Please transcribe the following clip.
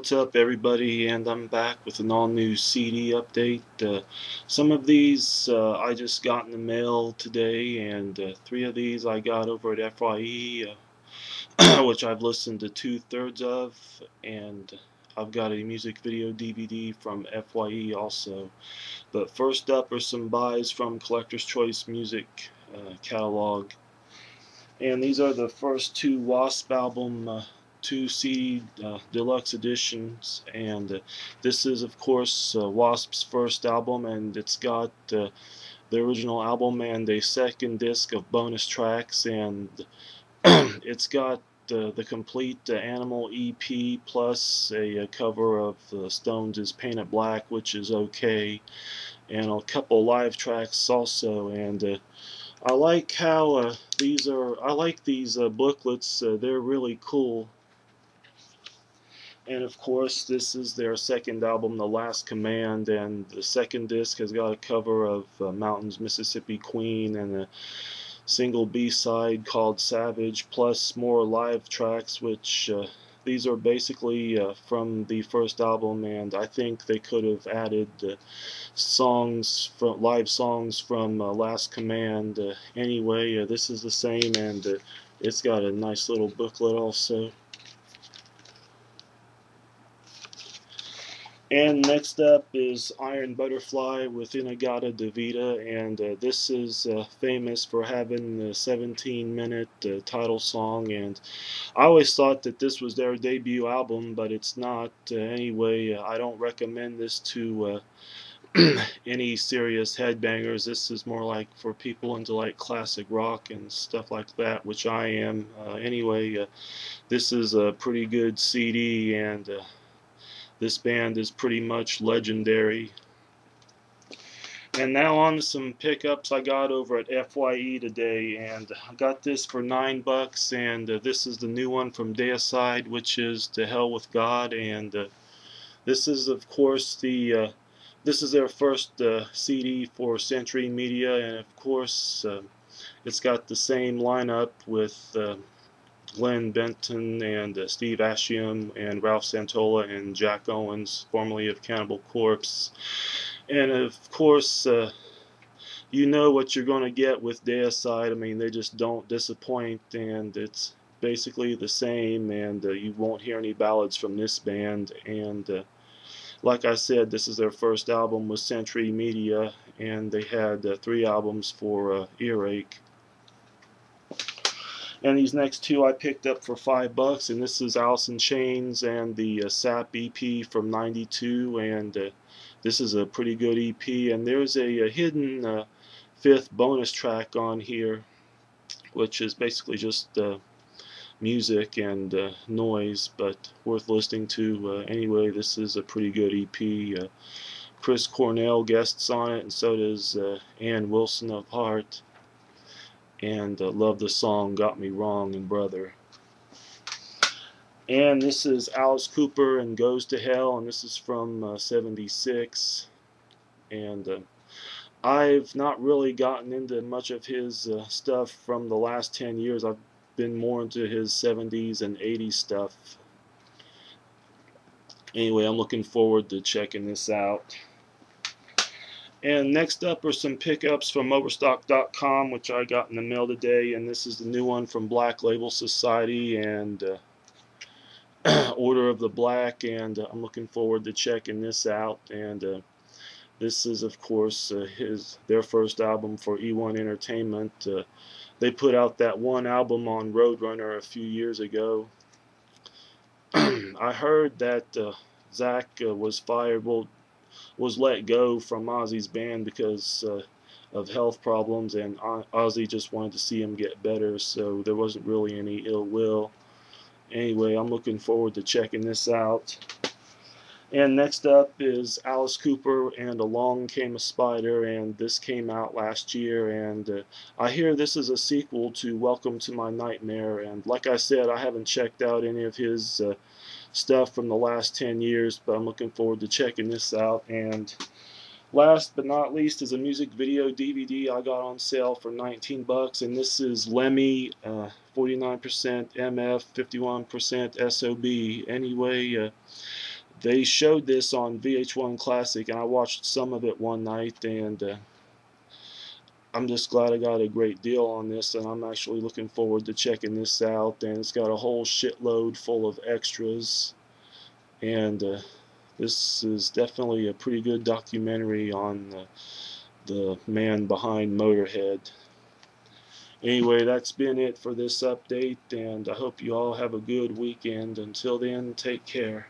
What's up, everybody? And I'm back with an all-new CD update. Some of these I just got in the mail today, and 3 of these I got over at FYE, which I've listened to 2/3 of, and I've got a music video DVD from FYE also. But first up are some buys from Collector's Choice Music catalog. And these are the first 2 w.a.s.p album 2 CD deluxe editions, and this is of course w.a.s.p's first album, and it's got the original album and a second disc of bonus tracks, and it's got the complete Animal EP plus a cover of Stones' Paint It Black, which is okay, and a couple live tracks also. And I like how I like these booklets. They're really cool. And of course, this is their second album, The Last Command, and the second disc has got a cover of Mountains, Mississippi Queen, and a single B-side called Savage, plus more live tracks, which these are basically from the first album, and I think they could have added live songs from Last Command. Anyway, this is the same, and it's got a nice little booklet also. And next up is Iron Butterfly with In-A-Gadda-Da-Vida, and this is famous for having the 17-minute title song, and I always thought that this was their debut album, but it's not. Anyway, I don't recommend this to any serious headbangers. This is more like for people into like classic rock and stuff like that, which I am. Anyway, this is a pretty good CD, and this band is pretty much legendary. And now on to some pickups I got over at FYE today, and I got this for $9, and this is the new one from Deicide, which is To Hell with God, and this is of course this is their first CD for Century Media, and of course it's got the same lineup with Glenn Benton and Steve Ashiam and Ralph Santola and Jack Owens, formerly of Cannibal Corpse. And of course, you know what you're going to get with Deicide. I mean, they just don't disappoint, and it's basically the same, and you won't hear any ballads from this band. And like I said, this is their first album with Century Media, and they had 3 albums for Earache. And these next 2 I picked up for $5, and this is Alice in Chains and the SAP EP from '92, and this is a pretty good EP. And there's a hidden 5th bonus track on here, which is basically just music and noise, but worth listening to. Anyway, this is a pretty good EP. Chris Cornell guests on it, and so does Ann Wilson of Heart. And love the song Got Me Wrong and Brother. And this is Alice Cooper and Goes to Hell, and this is from '76. And I've not really gotten into much of his stuff from the last 10 years. I've been more into his '70s and '80s stuff. Anyway, I'm looking forward to checking this out. And next up are some pickups from Overstock.com, which I got in the mail today, and this is the new one from Black Label Society and Order of the Black, and I'm looking forward to checking this out. And this is of course their first album for E1 Entertainment. They put out that one album on Roadrunner a few years ago. I heard that Zach was fired, was let go from Ozzy's band because of health problems, and Ozzy just wanted to see him get better, so there wasn't really any ill will. Anyway, I'm looking forward to checking this out. And next up is Alice Cooper and Along Came a Spider, and this came out last year, and I hear this is a sequel to Welcome to My Nightmare, and like I said, I haven't checked out any of his stuff from the last 10 years, but I'm looking forward to checking this out. And last but not least is a music video DVD I got on sale for $19, and this is Lemmy, 49% MF, 51% SOB. Anyway, They showed this on VH1 Classic, and I watched some of it one night, and I'm just glad I got a great deal on this, and I'm actually looking forward to checking this out. And it's got a whole shitload full of extras, and this is definitely a pretty good documentary on the man behind Motorhead. Anyway, that's been it for this update, and I hope you all have a good weekend. Until then, take care.